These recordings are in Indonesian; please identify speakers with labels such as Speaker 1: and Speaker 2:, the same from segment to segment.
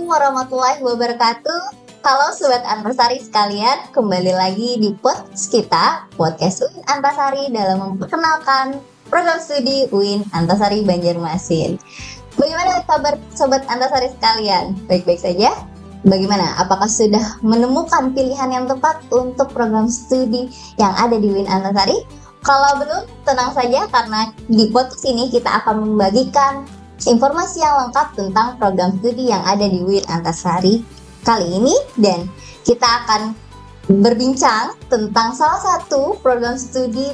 Speaker 1: Assalamualaikum warahmatullahi wabarakatuh. Halo Sobat Antasari sekalian, kembali lagi di podcast kita, Podcast UIN Antasari dalam memperkenalkan program studi UIN Antasari Banjarmasin. Bagaimana kabar Sobat Antasari sekalian? Baik-baik saja? Bagaimana? Apakah sudah menemukan pilihan yang tepat untuk program studi yang ada di UIN Antasari? Kalau belum, tenang saja karena di podcast ini kita akan membagikan informasi yang lengkap tentang program studi yang ada di UIN Antasari kali ini, dan kita akan berbincang tentang salah satu program studi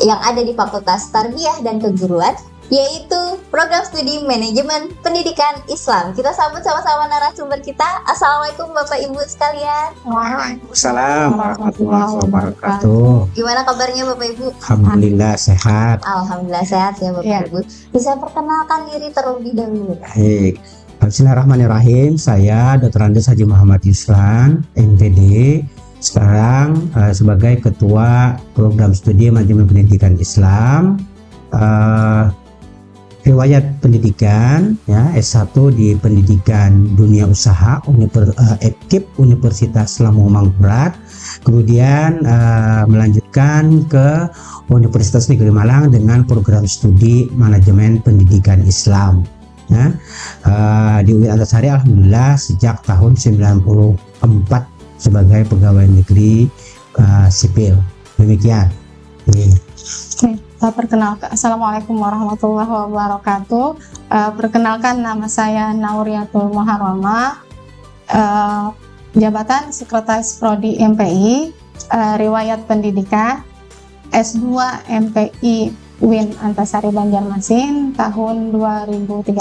Speaker 1: yang ada di Fakultas Tarbiyah dan Keguruan, yaitu program studi Manajemen Pendidikan Islam. Kita sambut sama-sama narasumber kita. Assalamualaikum Bapak Ibu sekalian.
Speaker 2: Waalaikumsalam warahmatullahi wabarakatuh.
Speaker 1: Gimana kabarnya Bapak Ibu?
Speaker 2: Alhamdulillah sehat.
Speaker 1: Alhamdulillah sehat ya Bapak Ibu. Bisa perkenalkan diri terlebih dahulu.
Speaker 2: Baik. Bismillahirrahmanirrahim. Saya Dr. Andes Haji Muhammad Yuslan, MPD. Sekarang sebagai Ketua Program Studi Manajemen Pendidikan Islam. Riwayat pendidikan ya, S1 di Pendidikan Dunia Usaha EPKIP Universitas Lampung Mangkurat, kemudian melanjutkan ke Universitas Negeri Malang dengan program studi Manajemen Pendidikan Islam ya. Di UIN Antasari alhamdulillah sejak tahun 94 sebagai pegawai negeri sipil. Demikian.
Speaker 3: Perkenalkan, Assalamualaikum warahmatullahi wabarakatuh. Perkenalkan, nama saya Nauriatul Muharramah, jabatan Sekretaris Prodi MPI, riwayat pendidikan S2 MPI UIN Antasari Banjarmasin tahun 2013.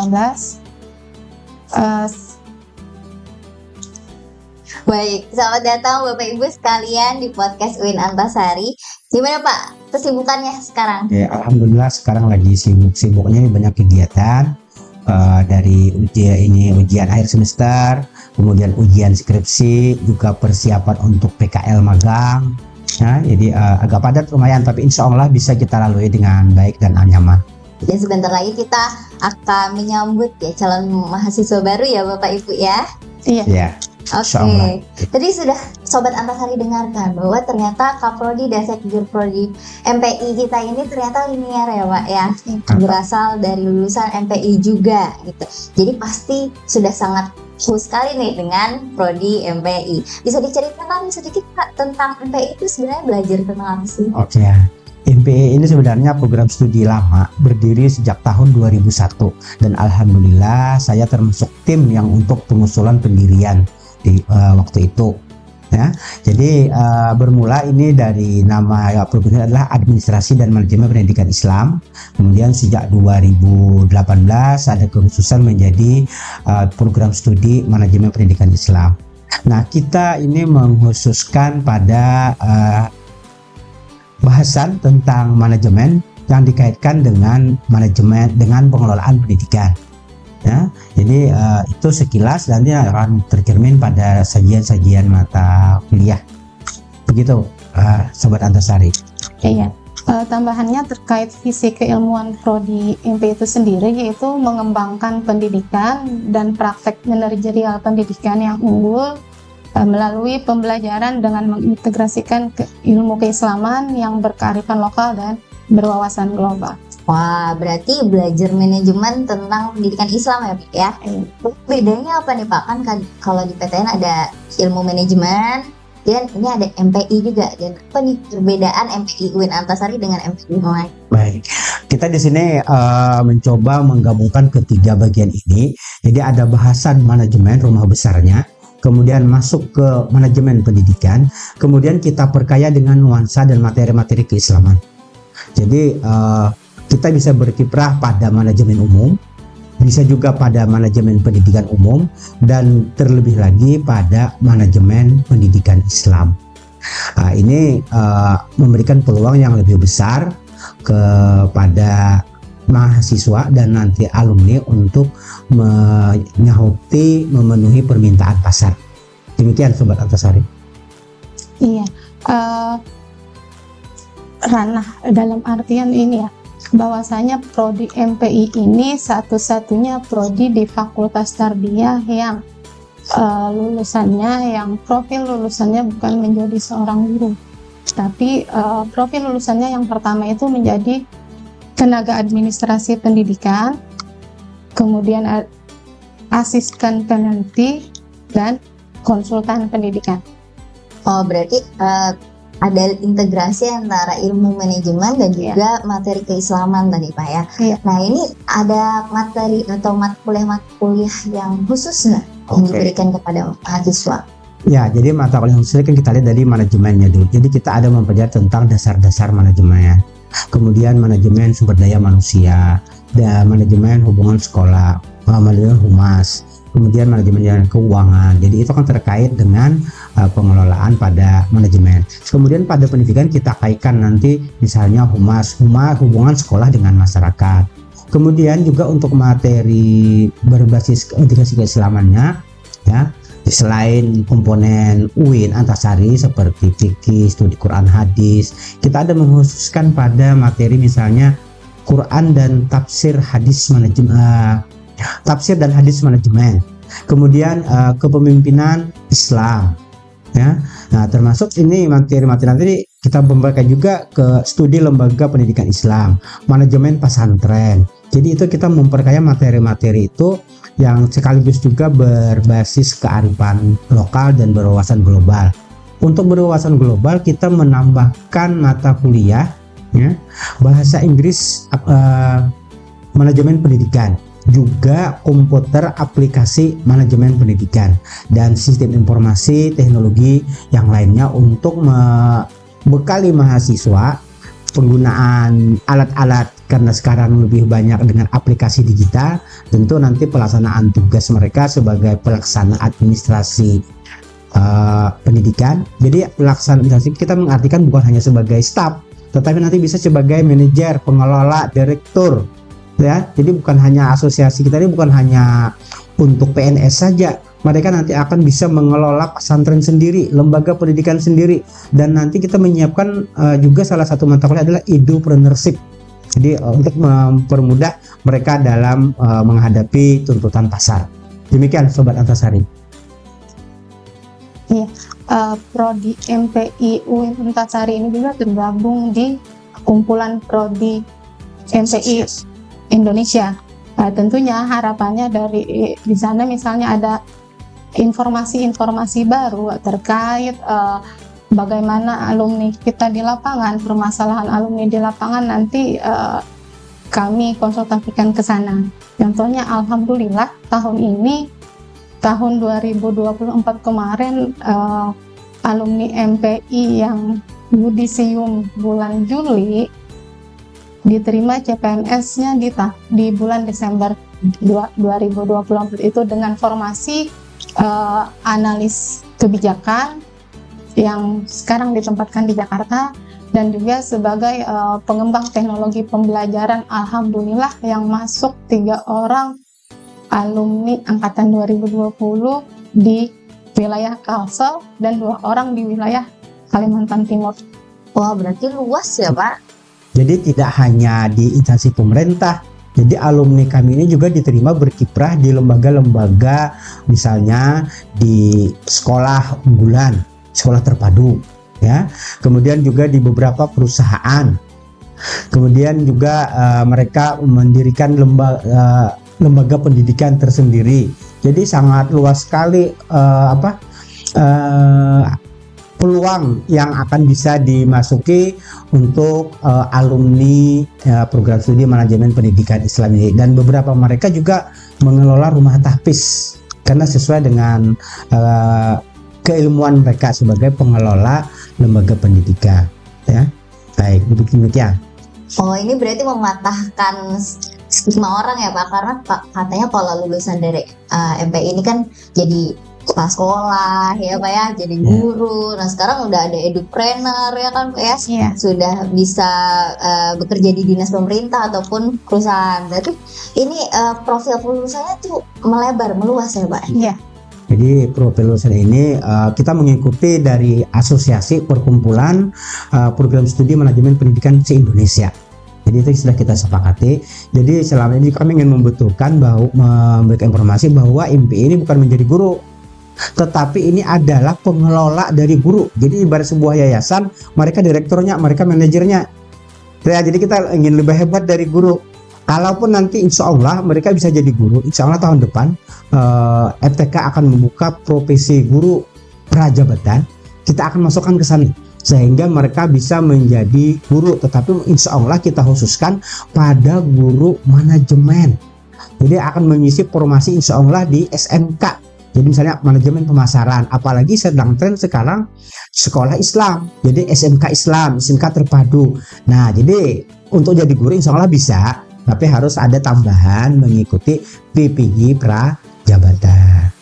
Speaker 1: Baik, selamat datang Bapak Ibu sekalian di podcast UIN Antasari. Gimana Pak kesibukannya sekarang?
Speaker 2: Ya, alhamdulillah sekarang lagi sibuk-sibuknya, banyak kegiatan dari ujian akhir semester, kemudian ujian skripsi, juga persiapan untuk PKL magang. Ya, jadi agak padat lumayan, tapi insya Allah bisa kita lalui dengan baik dan nyaman.
Speaker 1: Dan sebentar lagi kita akan menyambut ya calon mahasiswa baru ya Bapak Ibu ya.
Speaker 3: Iya.
Speaker 2: Ya.
Speaker 1: Oke, tadi sudah Sobat Antasari dengarkan bahwa ternyata Kaprodi dan Sekjur Prodi MPI kita ini ternyata linear ya Pak ya, berasal dari lulusan MPI juga gitu. Jadi pasti sudah sangat khusus sekali nih dengan Prodi MPI. Bisa diceritakan sedikit Pak tentang MPI itu sebenarnya belajar tentang apa sih?
Speaker 2: Oke. MPI ini sebenarnya program studi lama, berdiri sejak tahun 2001, dan alhamdulillah saya termasuk tim yang untuk pengusulan pendirian di waktu itu ya. Jadi bermula ini dari nama programnya adalah Administrasi dan Manajemen Pendidikan Islam. Kemudian sejak 2018 ada kekhususan menjadi program studi Manajemen Pendidikan Islam. Nah, kita ini mengkhususkan pada bahasan tentang manajemen yang dikaitkan dengan manajemen dengan pengelolaan pendidikan. Ya, jadi itu sekilas nanti akan tercermin pada sajian-sajian mata kuliah. Begitu, Sobat Antasari.
Speaker 3: Iya. Tambahannya terkait visi keilmuan Prodi MP itu sendiri, yaitu mengembangkan pendidikan dan praktek manajerial pendidikan yang unggul melalui pembelajaran dengan mengintegrasikan ilmu keislaman yang berkearifan lokal dan berwawasan global.
Speaker 1: Wah, berarti belajar manajemen tentang pendidikan Islam ya Pak ya? Bedanya apa nih Pak? Kan kalau di PTN ada ilmu manajemen, dan ini ada MPI juga. Dan apa nih perbedaan MPI UIN Antasari dengan MPI yang lain?
Speaker 2: Baik, kita di sini mencoba menggabungkan ketiga bagian ini. Jadi ada bahasan manajemen rumah besarnya, kemudian masuk ke manajemen pendidikan, kemudian kita perkaya dengan nuansa dan materi-materi keislaman. Jadi kita bisa berkiprah pada manajemen umum, bisa juga pada manajemen pendidikan umum, dan terlebih lagi pada manajemen pendidikan Islam. Ini memberikan peluang yang lebih besar kepada mahasiswa dan nanti alumni untuk memenuhi permintaan pasar. Demikian Sobat Antasari.
Speaker 3: Iya. Ranah dalam artian ini ya, bahwasanya Prodi MPI ini satu-satunya prodi di Fakultas Tarbiyah yang lulusannya yang profil lulusannya bukan menjadi seorang guru, tapi profil lulusannya yang pertama itu menjadi tenaga administrasi pendidikan, kemudian asisten peneliti, dan konsultan pendidikan.
Speaker 1: Oh, berarti ada integrasi antara ilmu manajemen dan juga materi keislaman tadi Pak ya. Nah, ini ada materi atau mata kuliah yang khusus nggak yang diberikan kepada mahasiswa?
Speaker 2: Ya, jadi mata kuliah khususnya kan kita lihat dari manajemennya dulu. Jadi kita ada mempelajari tentang dasar-dasar manajemen, kemudian manajemen sumber daya manusia, dan manajemen hubungan sekolah, manajemen humas, kemudian manajemen keuangan. Jadi itu kan terkait dengan pengelolaan pada manajemen. Kemudian pada pendidikan kita kaitkan nanti misalnya humas hubungan sekolah dengan masyarakat. Kemudian juga untuk materi berbasis edukasi keislamannya, ya, selain komponen UIN Antasari seperti fikih, studi Quran hadis, kita ada mengkhususkan pada materi misalnya Quran dan tafsir dan hadis manajemen. Kemudian kepemimpinan Islam, ya. Nah, termasuk ini materi-materi nanti kita membaca juga ke studi lembaga pendidikan Islam, manajemen pesantren. Jadi itu kita memperkaya materi-materi itu yang sekaligus juga berbasis kearifan lokal dan berwawasan global. Untuk berwawasan global kita menambahkan mata kuliah, ya, bahasa Inggris, manajemen pendidikan, juga komputer aplikasi manajemen pendidikan, dan sistem informasi teknologi yang lainnya untuk membekali mahasiswa penggunaan alat-alat, karena sekarang lebih banyak dengan aplikasi digital. Tentu nanti pelaksanaan tugas mereka sebagai pelaksana administrasi pendidikan. Jadi pelaksana administrasi kita mengartikan bukan hanya sebagai staf, tetapi nanti bisa sebagai manajer, pengelola, direktur, ya. Jadi bukan hanya asosiasi kita ini bukan hanya untuk PNS saja, mereka nanti akan bisa mengelola pesantren sendiri, lembaga pendidikan sendiri, dan nanti kita menyiapkan juga salah satu mata kuliah adalah edupreneurship. Jadi untuk mempermudah mereka dalam menghadapi tuntutan pasar. Demikian Sobat Antasari.
Speaker 3: Iya, Prodi MPI UIN Antasari ini juga tergabung di kumpulan Prodi MPI Indonesia. Tentunya harapannya dari di sana misalnya ada informasi-informasi baru terkait bagaimana alumni kita di lapangan, permasalahan alumni di lapangan nanti kami konsultasikan ke sana. Contohnya alhamdulillah tahun ini, tahun 2024 kemarin, alumni MPI yang yudisium bulan Juli diterima CPNS-nya di bulan Desember 2024 itu dengan formasi analis kebijakan yang sekarang ditempatkan di Jakarta, dan juga sebagai pengembang teknologi pembelajaran. Alhamdulillah yang masuk 3 orang alumni angkatan 2020 di wilayah Kalsel dan 2 orang di wilayah Kalimantan Timur.
Speaker 1: Wah, berarti luas ya Pak?
Speaker 2: Jadi tidak hanya di instansi pemerintah, jadi alumni kami ini juga diterima berkiprah di lembaga-lembaga, misalnya di sekolah unggulan, sekolah terpadu, ya. Kemudian juga di beberapa perusahaan. Kemudian juga mereka mendirikan lembaga pendidikan tersendiri. Jadi sangat luas sekali peluang yang akan bisa dimasuki untuk alumni program studi manajemen pendidikan Islam ini. Dan beberapa mereka juga mengelola rumah tahfiz karena sesuai dengan keilmuan mereka sebagai pengelola lembaga pendidikan, ya. Baik, demikian.
Speaker 1: Oh, ini berarti mematahkan stigma orang ya Pak, karena katanya kalau lulusan dari MPI ini kan jadi kepala sekolah ya Pak ya, jadi guru. Nah sekarang udah ada edupreneur ya kan Pak ya, sudah bisa bekerja di dinas pemerintah ataupun perusahaan. Berarti ini profil lulusannya tuh melebar, meluas ya Pak?
Speaker 3: Iya.
Speaker 2: Jadi profil lulusan ini kita mengikuti dari asosiasi perkumpulan program studi manajemen pendidikan se-Indonesia. Jadi itu sudah kita sepakati. Jadi selama ini kami ingin membetulkan bahwa memberikan informasi bahwa MPI ini bukan menjadi guru, tetapi ini adalah pengelola dari guru. Jadi ibarat sebuah yayasan, mereka direkturnya, mereka manajernya. Ya, jadi kita ingin lebih hebat dari guru. Kalaupun nanti insya Allah mereka bisa jadi guru, insya Allah tahun depan FTK akan membuka profesi guru prajabatan, kita akan masukkan ke sana sehingga mereka bisa menjadi guru, tetapi insya Allah kita khususkan pada guru manajemen. Jadi akan mengisi formasi insya Allah di SMK. Jadi misalnya manajemen pemasaran, apalagi sedang tren sekarang sekolah Islam, jadi SMK Islam, SMK terpadu. Nah, jadi untuk jadi guru insya Allah bisa, tapi harus ada tambahan mengikuti PPI prajabatan.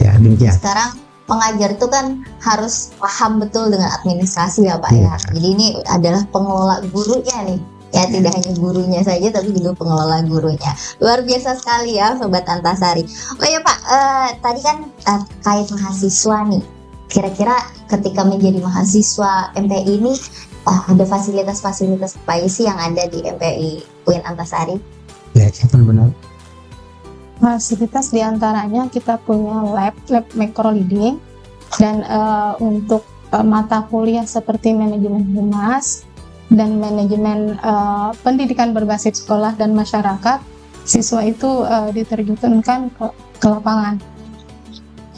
Speaker 2: Ya, demikian.
Speaker 1: Sekarang pengajar itu kan harus paham betul dengan administrasi ya Pak ya. Jadi ini adalah pengelola gurunya nih. Ya, tidak hanya gurunya saja tapi juga pengelola gurunya. Luar biasa sekali ya Sobat Antasari. Oh ya Pak, tadi kan terkait mahasiswa nih. Kira-kira ketika menjadi mahasiswa MPI ini ada fasilitas-fasilitas apa sih yang ada di MPI UIN Antasari?
Speaker 2: Ya, benar.
Speaker 3: Fasilitas diantaranya kita punya lab microleading, dan untuk mata kuliah seperti manajemen humas dan manajemen pendidikan berbasis sekolah dan masyarakat, siswa itu diterjunkan ke lapangan.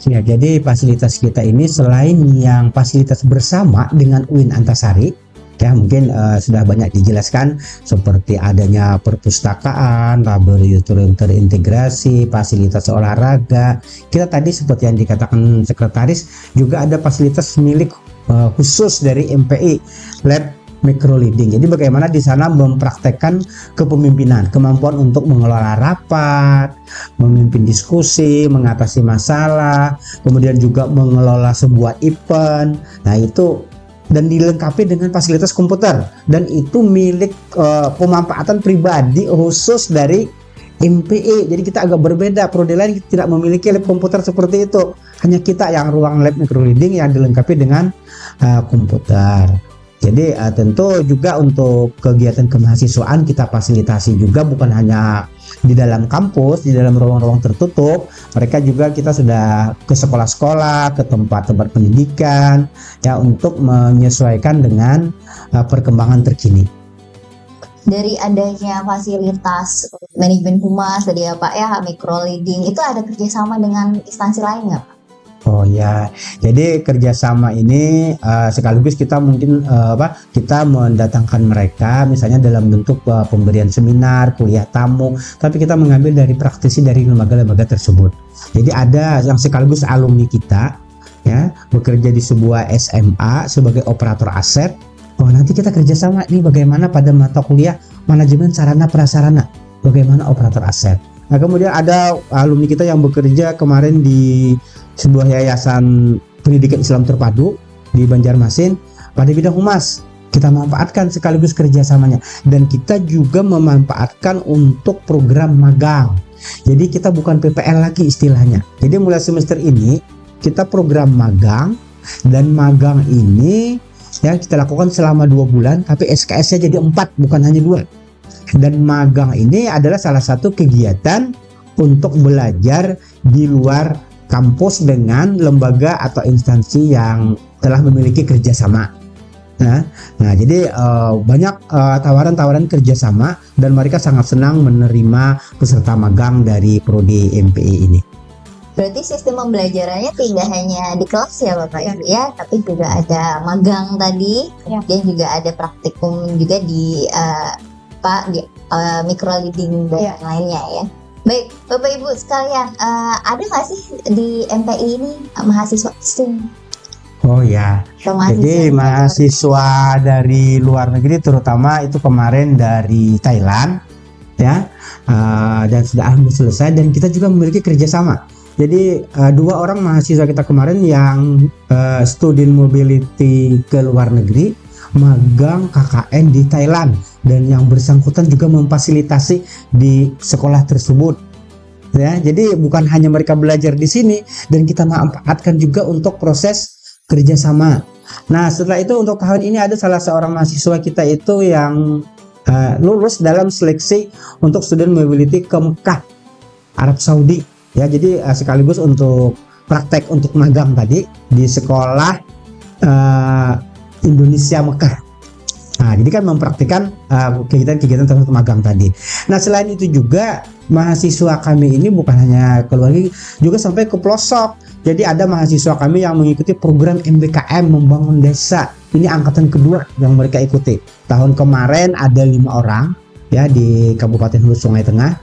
Speaker 2: Ya, jadi fasilitas kita ini selain yang fasilitas bersama dengan UIN Antasari, ya mungkin sudah banyak dijelaskan seperti adanya perpustakaan, laboratorium terintegrasi, fasilitas olahraga. Kita tadi seperti yang dikatakan sekretaris juga ada fasilitas milik khusus dari MPI, lab microleading. Jadi bagaimana di sana mempraktekkan kepemimpinan, kemampuan untuk mengelola rapat, memimpin diskusi, mengatasi masalah, kemudian juga mengelola sebuah event. Nah, itu dan dilengkapi dengan fasilitas komputer, dan itu milik pemanfaatan pribadi khusus dari MPI. Jadi kita agak berbeda, prodi lain tidak memiliki lab komputer seperti itu. Hanya kita yang ruang lab microleading yang dilengkapi dengan komputer. Jadi tentu juga untuk kegiatan kemahasiswaan kita fasilitasi juga, bukan hanya di dalam kampus, di dalam ruang-ruang tertutup. Mereka juga kita sudah ke sekolah-sekolah, ke tempat-tempat pendidikan ya, untuk menyesuaikan dengan perkembangan terkini.
Speaker 1: Dari adanya fasilitas manajemen humas tadi ya Pak ya, microleading, itu ada kerjasama dengan instansi lain nggak Pak?
Speaker 2: Oh ya, jadi kerjasama ini sekaligus kita mungkin kita mendatangkan mereka misalnya dalam bentuk pemberian seminar, kuliah tamu, tapi kita mengambil dari praktisi dari lembaga-lembaga tersebut. Jadi ada yang sekaligus alumni kita ya bekerja di sebuah SMA sebagai operator aset. Oh, nanti kita kerjasama ini bagaimana pada mata kuliah manajemen sarana prasarana, bagaimana operator aset. Nah, kemudian ada alumni kita yang bekerja kemarin di sebuah yayasan pendidikan Islam terpadu di Banjarmasin pada bidang humas. Kita manfaatkan sekaligus kerjasamanya, dan kita juga memanfaatkan untuk program magang. Jadi kita bukan PPL lagi istilahnya. Jadi mulai semester ini kita program magang, dan magang ini ya kita lakukan selama 2 bulan, tapi SKS-nya jadi 4 bukan hanya 2. Dan magang ini adalah salah satu kegiatan untuk belajar di luar kampus dengan lembaga atau instansi yang telah memiliki kerjasama. Nah jadi banyak tawaran-tawaran kerjasama, dan mereka sangat senang menerima peserta magang dari prodi MPI ini.
Speaker 1: Berarti sistem pembelajarannya tidak hanya di kelas ya Bapak ya, tapi juga ada magang tadi, dan juga ada praktikum juga di microleading dan lainnya ya. Baik, Bapak Ibu sekalian, ada nggak sih di MPI ini mahasiswa asing?
Speaker 2: Oh ya, jadi mahasiswa dari luar negeri, terutama itu kemarin dari Thailand, ya, dan sudah alhamdulillah selesai, dan kita juga memiliki kerjasama. Jadi 2 orang mahasiswa kita kemarin yang student mobility ke luar negeri, magang KKN di Thailand, dan yang bersangkutan juga memfasilitasi di sekolah tersebut. Ya, jadi bukan hanya mereka belajar di sini, dan kita manfaatkan juga untuk proses kerjasama. Nah, setelah itu untuk tahun ini ada salah seorang mahasiswa kita itu yang lulus dalam seleksi untuk student mobility ke Mekah, Arab Saudi. Ya, jadi sekaligus untuk praktek untuk magang tadi di sekolah Indonesia Mekah. Nah, jadi kan mempraktikkan kegiatan-kegiatan termasuk magang tadi. Nah, selain itu juga mahasiswa kami ini bukan hanya keluar, juga sampai ke pelosok. Jadi ada mahasiswa kami yang mengikuti program MBKM membangun desa. Ini angkatan kedua yang mereka ikuti. Tahun kemarin ada 5 orang ya di Kabupaten Hulu Sungai Tengah.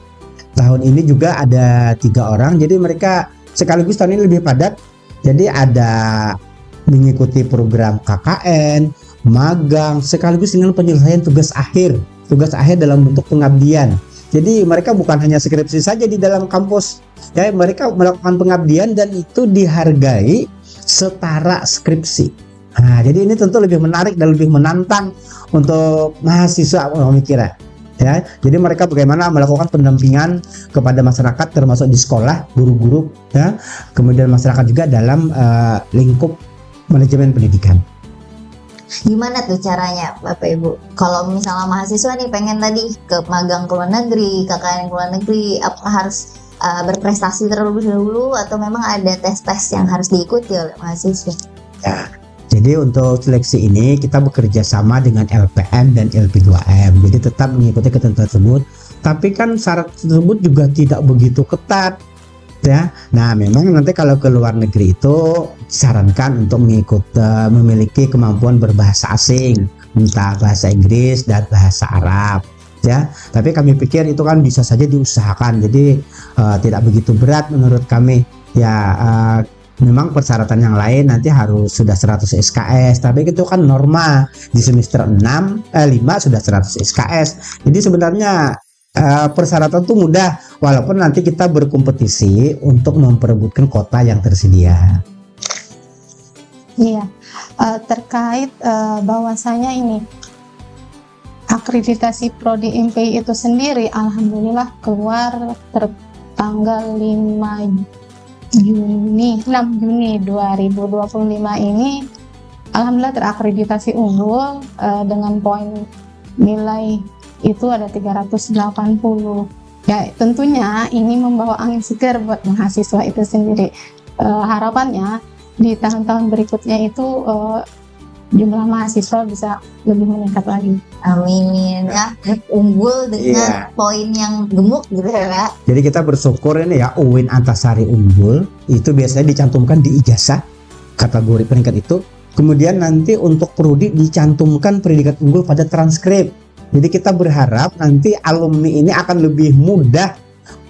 Speaker 2: Tahun ini juga ada 3 orang. Jadi mereka sekaligus tahun ini lebih padat. Jadi ada mengikuti program KKN, magang, sekaligus dengan penyelesaian tugas akhir dalam bentuk pengabdian. Jadi mereka bukan hanya skripsi saja di dalam kampus, ya, mereka melakukan pengabdian dan itu dihargai setara skripsi. Nah, jadi ini tentu lebih menarik dan lebih menantang untuk mahasiswa pemikiran. Ya, jadi mereka bagaimana melakukan pendampingan kepada masyarakat termasuk di sekolah, guru-guru, ya, kemudian masyarakat juga dalam lingkup manajemen pendidikan.
Speaker 1: Gimana tuh caranya Bapak Ibu? Kalau misalnya mahasiswa nih pengen tadi ke magang ke luar negeri, KKN ke luar negeri, apakah harus berprestasi terlebih dahulu atau memang ada tes-tes yang harus diikuti oleh mahasiswa?
Speaker 2: Ya, jadi untuk seleksi ini kita bekerja sama dengan LPM dan LP2M. Jadi tetap mengikuti ketentuan tersebut. Tapi kan syarat tersebut juga tidak begitu ketat. Ya, nah memang nanti kalau ke luar negeri itu disarankan untuk memiliki kemampuan berbahasa asing, entah bahasa Inggris dan bahasa Arab, ya. Tapi kami pikir itu kan bisa saja diusahakan, jadi tidak begitu berat menurut kami. Ya, memang persyaratan yang lain nanti harus sudah 100 SKS, tapi itu kan norma di semester 5 sudah 100 SKS. Jadi sebenarnya persyaratan itu mudah, walaupun nanti kita berkompetisi untuk memperebutkan kota yang tersedia.
Speaker 3: Iya, terkait bahwasanya ini akreditasi Prodi MPI itu sendiri, alhamdulillah keluar tanggal 6 Juni 2025 ini, alhamdulillah terakreditasi unggul dengan poin nilai itu ada 380. Ya, tentunya ini membawa angin segar buat mahasiswa itu sendiri. Harapannya di tahun-tahun berikutnya itu jumlah mahasiswa bisa lebih meningkat lagi.
Speaker 1: Amin ya, unggul dengan poin yang gemuk gitu ya.
Speaker 2: Jadi kita bersyukur ini ya, UIN Antasari unggul itu biasanya dicantumkan di ijazah kategori peringkat itu. Kemudian nanti untuk prodi dicantumkan predikat unggul pada transkrip. Jadi kita berharap nanti alumni ini akan lebih mudah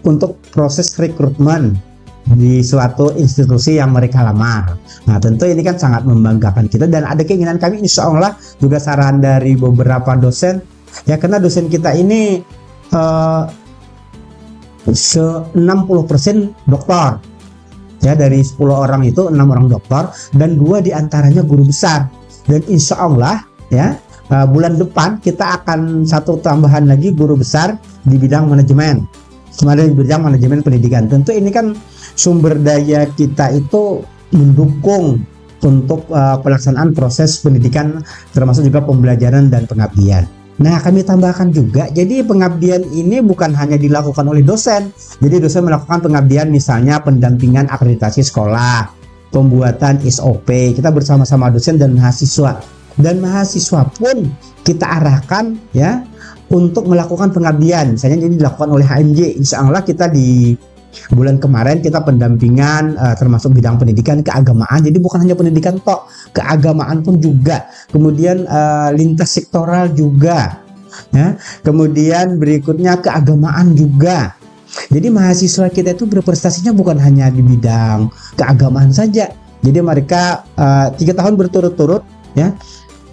Speaker 2: untuk proses rekrutmen di suatu institusi yang mereka lamar. Nah, tentu ini kan sangat membanggakan kita dan ada keinginan kami insya Allah juga saran dari beberapa dosen, ya, karena dosen kita ini 60% doktor. Ya, dari 10 orang itu 6 orang doktor dan 2 diantaranya guru besar. Dan insya Allah ya, bulan depan kita akan satu tambahan lagi guru besar di bidang manajemen, di bidang manajemen pendidikan. Tentu ini kan sumber daya kita itu mendukung untuk pelaksanaan proses pendidikan termasuk juga pembelajaran dan pengabdian. Nah, kami tambahkan juga, jadi pengabdian ini bukan hanya dilakukan oleh dosen. Jadi dosen melakukan pengabdian misalnya pendampingan akreditasi sekolah, pembuatan SOP, kita bersama-sama dosen dan mahasiswa. Dan mahasiswa pun kita arahkan ya untuk melakukan pengabdian, misalnya ini dilakukan oleh HMJ. Insya Allah kita di bulan kemarin kita pendampingan termasuk bidang pendidikan keagamaan, jadi bukan hanya pendidikan tok, keagamaan pun juga, kemudian lintas sektoral juga ya, kemudian berikutnya keagamaan juga. Jadi mahasiswa kita itu berprestasinya bukan hanya di bidang keagamaan saja. Jadi mereka 3 tahun berturut-turut ya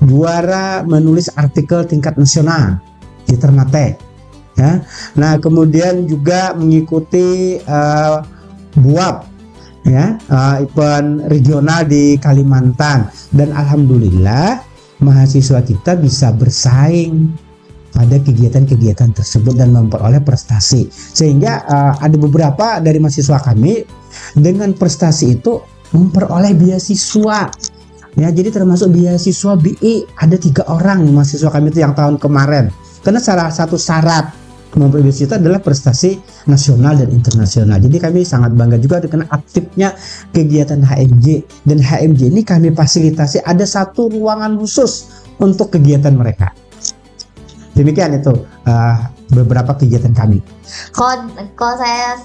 Speaker 2: juara menulis artikel tingkat nasional di Ternate ya. Nah, kemudian juga mengikuti BUAP ya, event regional di Kalimantan, dan alhamdulillah mahasiswa kita bisa bersaing pada kegiatan-kegiatan tersebut dan memperoleh prestasi, sehingga ada beberapa dari mahasiswa kami dengan prestasi itu memperoleh beasiswa. Ya, jadi termasuk beasiswa BI ada 3 orang mahasiswa kami itu yang tahun kemarin. Karena salah satu syarat memproduksi itu adalah prestasi nasional dan internasional. Jadi kami sangat bangga juga dengan aktifnya kegiatan HMJ, dan HMJ ini kami fasilitasi ada satu ruangan khusus untuk kegiatan mereka. Demikian itu beberapa kegiatan kami.
Speaker 1: Kalau saya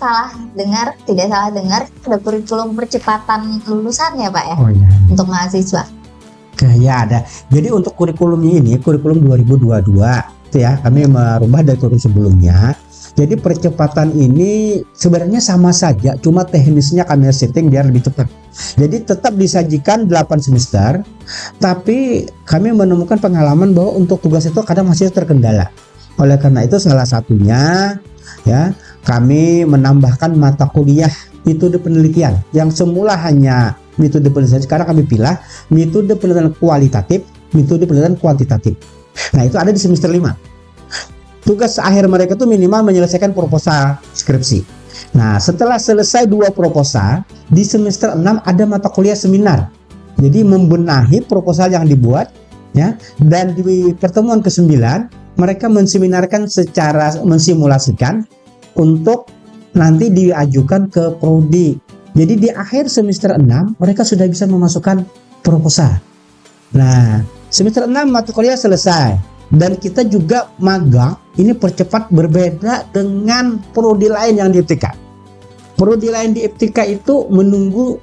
Speaker 1: tidak salah dengar, ada kurikulum percepatan lulusan ya Pak ya?
Speaker 2: Oh iya.
Speaker 1: Untuk mahasiswa.
Speaker 2: Ya ada. Jadi untuk kurikulumnya ini, kurikulum 2022 itu ya, kami merubah dari kurikulum sebelumnya. Jadi percepatan ini sebenarnya sama saja, cuma teknisnya kami setting biar lebih cepat. Jadi tetap disajikan 8 semester, tapi kami menemukan pengalaman bahwa untuk tugas itu kadang masih terkendala. Oleh karena itu salah satunya ya, kami menambahkan mata kuliah metode penelitian yang semula hanya metode penelitian, sekarang kami pilih metode penelitian kualitatif, metode penelitian kuantitatif. Nah, itu ada di semester 5. Tugas akhir mereka itu minimal menyelesaikan proposal skripsi. Nah, setelah selesai 2 proposal, di semester 6 ada mata kuliah seminar. Jadi membenahi proposal yang dibuat ya, dan di pertemuan ke-9 mereka menseminarkan secara mensimulasikan untuk nanti diajukan ke prodi. Jadi di akhir semester 6 mereka sudah bisa memasukkan proposal. Nah, semester 6 mata kuliah selesai, dan kita juga magang. Ini percepat, berbeda dengan prodi lain yang di FTK. Prodi lain di FTK itu menunggu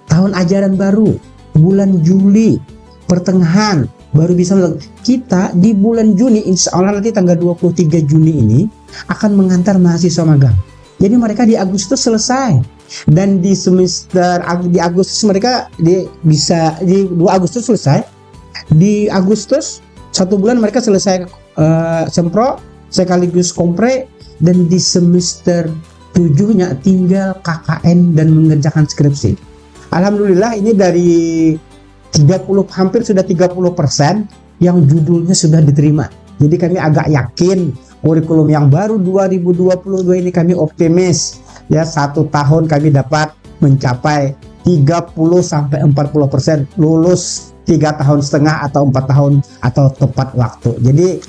Speaker 2: tahun ajaran baru, bulan Juli pertengahan baru bisa. Kita di bulan Juni, insya Allah nanti tanggal 23 Juni ini akan mengantar mahasiswa magang. Jadi mereka di Agustus selesai, dan di semester di Agustus mereka di 2 Agustus selesai. Di Agustus 1 bulan mereka selesai sempro sekaligus kompre, dan di semester 7-nya tinggal KKN dan mengerjakan skripsi. Alhamdulillah ini dari hampir sudah 30% yang judulnya sudah diterima. Jadi kami agak yakin kurikulum yang baru 2022 ini kami optimis ya, 1 tahun kami dapat mencapai 30-40% lulus 3,5 tahun atau 4 tahun atau tepat waktu. Jadi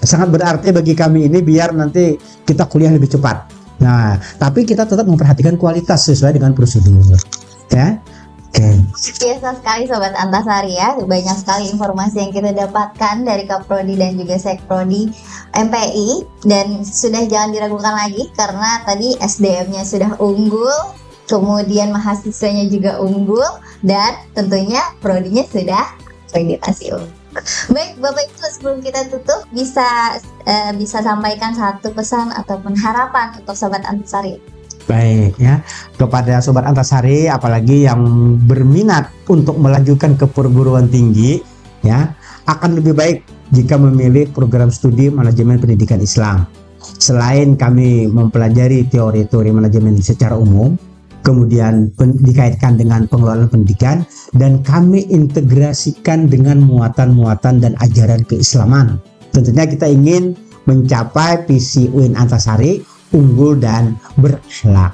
Speaker 2: sangat berarti bagi kami ini biar nanti kita kuliah lebih cepat. Nah, tapi kita tetap memperhatikan kualitas sesuai dengan prosedur ya.
Speaker 1: Biasa sekali Sobat Antasari ya, banyak sekali informasi yang kita dapatkan dari Kaprodi dan juga Sekprodi MPI, dan sudah jangan diragukan lagi karena tadi SDM-nya sudah unggul, kemudian mahasiswanya juga unggul, dan tentunya prodinya sudah akreditasi unggul. Baik Bapak Ibu, sebelum kita tutup bisa sampaikan satu pesan ataupun harapan untuk Sobat Antasari.
Speaker 2: Baik ya, kepada Sobat Antasari apalagi yang berminat untuk melanjutkan ke perguruan tinggi ya, akan lebih baik jika memilih program studi manajemen pendidikan Islam. Selain kami mempelajari teori-teori manajemen secara umum, kemudian dikaitkan dengan pengelolaan pendidikan, dan kami integrasikan dengan muatan-muatan dan ajaran keislaman. Tentunya kita ingin mencapai visi UIN Antasari unggul dan berakhlak.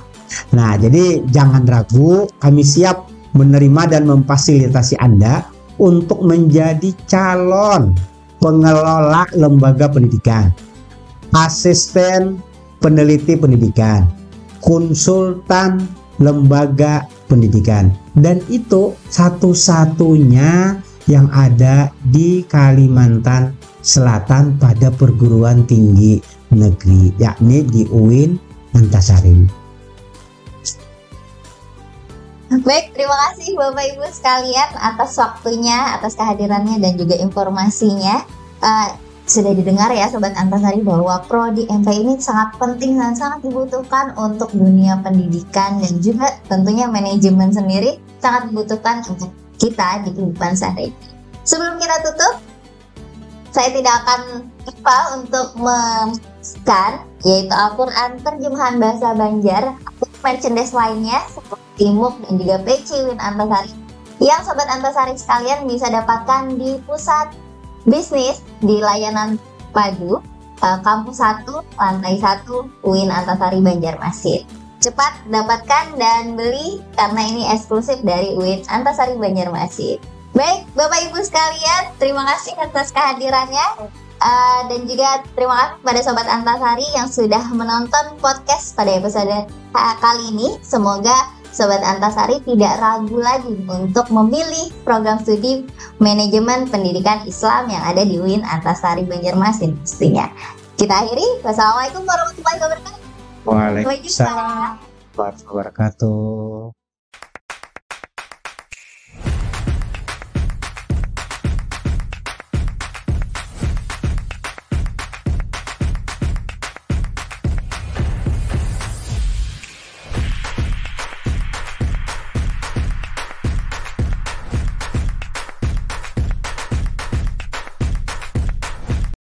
Speaker 2: Nah, jadi jangan ragu, kami siap menerima dan memfasilitasi Anda untuk menjadi calon pengelola lembaga pendidikan, asisten peneliti pendidikan, konsultan lembaga pendidikan, dan itu satu-satunya yang ada di Kalimantan Selatan pada perguruan tinggi negeri, yakni di UIN Antasari.
Speaker 1: Baik, terima kasih Bapak Ibu sekalian atas waktunya, atas kehadirannya dan juga informasinya. Sudah didengar ya Sobat Antasari bahwa Prodi MP ini sangat penting dan sangat dibutuhkan untuk dunia pendidikan, dan juga tentunya manajemen sendiri sangat dibutuhkan untuk kita di kehidupan sehari. Sebelum kita tutup, saya tidak akan lupa untuk memasukkan yaitu Al-Quran terjemahan bahasa Banjar, merchandise lainnya seperti mug dan juga peci UIN Antasari yang Sobat Antasari sekalian bisa dapatkan di pusat bisnis di layanan padu kampus 1 lantai 1 UIN Antasari Banjarmasin. Cepat dapatkan dan beli karena ini eksklusif dari UIN Antasari Banjarmasin. Baik Bapak Ibu sekalian, terima kasih atas kehadirannya. Dan juga terima kasih kepada Sobat Antasari yang sudah menonton podcast pada episode kali ini. Semoga Sobat Antasari tidak ragu lagi untuk memilih program studi Manajemen Pendidikan Islam yang ada di UIN Antasari Banjarmasin pastinya. Kita akhiri. Wassalamualaikum warahmatullahi wabarakatuh.
Speaker 2: Waalaikumsalam warahmatullahi wabarakatuh.